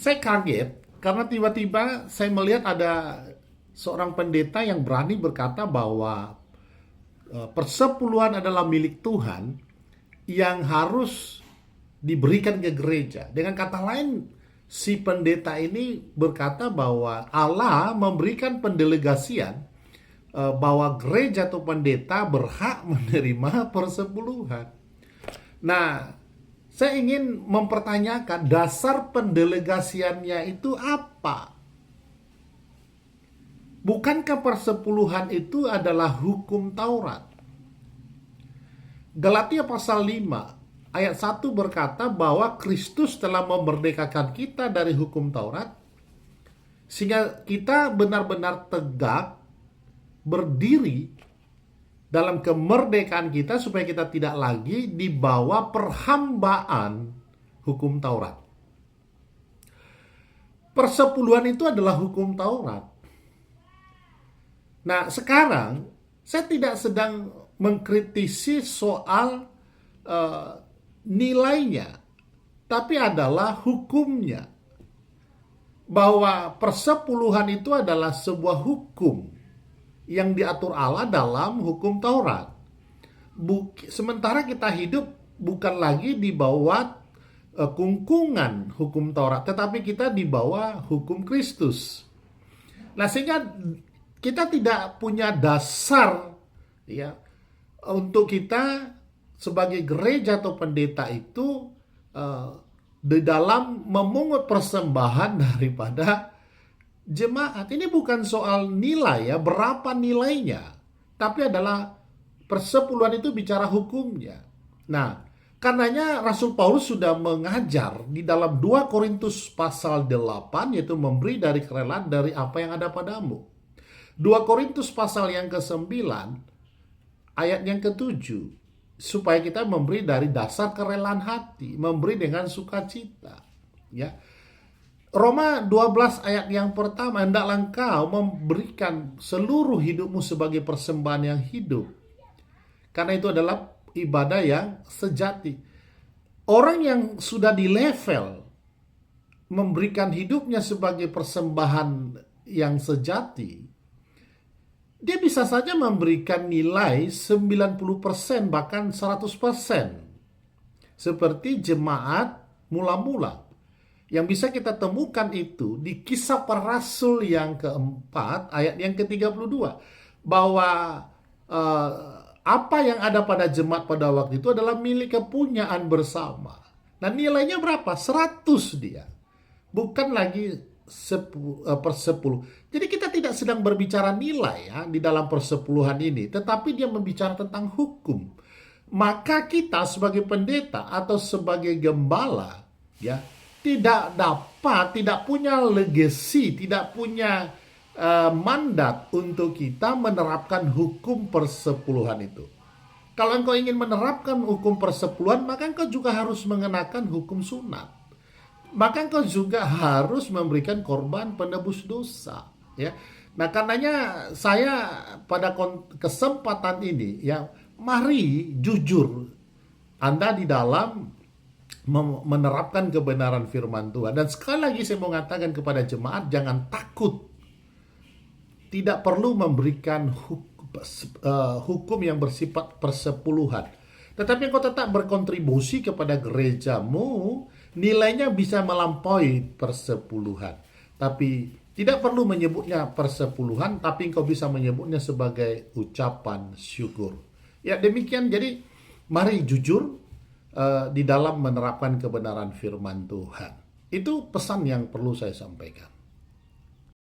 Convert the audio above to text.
Saya kaget karena tiba-tiba saya melihat ada seorang pendeta yang berani berkata bahwa persepuluhan adalah milik Tuhan yang harus diberikan ke gereja. Dengan kata lain, si pendeta ini berkata bahwa Allah memberikan pendelegasian bahwa gereja atau pendeta berhak menerima persepuluhan. Nah, saya ingin mempertanyakan dasar pendelegasiannya itu apa? Bukankah persepuluhan itu adalah hukum Taurat? Galatia pasal 5 ayat 1 berkata bahwa Kristus telah memerdekakan kita dari hukum Taurat sehingga kita benar-benar tegak berdiri dalam kemerdekaan kita supaya kita tidak lagi di bawah perhambaan hukum Taurat. Persepuluhan itu adalah hukum Taurat. Nah, sekarang saya tidak sedang mengkritisi soal nilainya, tapi adalah hukumnya. Bahwa persepuluhan itu adalah sebuah hukum yang diatur Allah dalam hukum Taurat. Sementara kita hidup bukan lagi di bawah kungkungan hukum Taurat, tetapi kita di bawah hukum Kristus. Nah, sehingga kita tidak punya dasar ya untuk kita sebagai gereja atau pendeta itu di dalam memungut persembahan daripada jemaat. Ini bukan soal nilai ya, berapa nilainya, tapi adalah persepuluhan itu bicara hukumnya. Nah, karenanya Rasul Paulus sudah mengajar di dalam 2 Korintus pasal 8, yaitu memberi dari kerelaan dari apa yang ada padamu. 2 Korintus pasal yang ke-9 ayat yang ke-7, supaya kita memberi dari dasar kerelaan hati, memberi dengan sukacita. Ya. Roma 12 ayat yang pertama, hendaklah engkau memberikan seluruh hidupmu sebagai persembahan yang hidup, karena itu adalah ibadah yang sejati. Orang yang sudah di level memberikan hidupnya sebagai persembahan yang sejati, dia bisa saja memberikan nilai 90% bahkan 100%. Seperti jemaat mula-mula. Yang bisa kita temukan itu di Kisah Para Rasul yang keempat ayat yang ke-32. Bahwa apa yang ada pada jemaat pada waktu itu adalah milik kepunyaan bersama. Nah, nilainya berapa? 100 dia. Bukan lagi persepuluh. Jadi kita tidak sedang berbicara nilai ya di dalam persepuluhan ini, tetapi dia membicara tentang hukum. Maka kita sebagai pendeta atau sebagai gembala ya tidak punya legacy, tidak punya mandat untuk kita menerapkan hukum persepuluhan itu. Kalau engkau ingin menerapkan hukum persepuluhan, maka engkau juga harus mengenakan hukum sunat. Maka engkau juga harus memberikan korban penebus dosa, ya. Nah, karenanya saya pada kesempatan ini, ya, mari jujur Anda di dalam menerapkan kebenaran firman Tuhan. Dan sekali lagi saya mau mengatakan kepada jemaat, jangan takut. Tidak perlu memberikan hukum yang bersifat persepuluhan. Tetapi engkau tetap berkontribusi kepada gerejamu, nilainya bisa melampaui persepuluhan. Tapi tidak perlu menyebutnya persepuluhan, tapi engkau bisa menyebutnya sebagai ucapan syukur. Ya, demikian. Jadi mari jujur di dalam menerapkan kebenaran firman Tuhan. Itu pesan yang perlu saya sampaikan.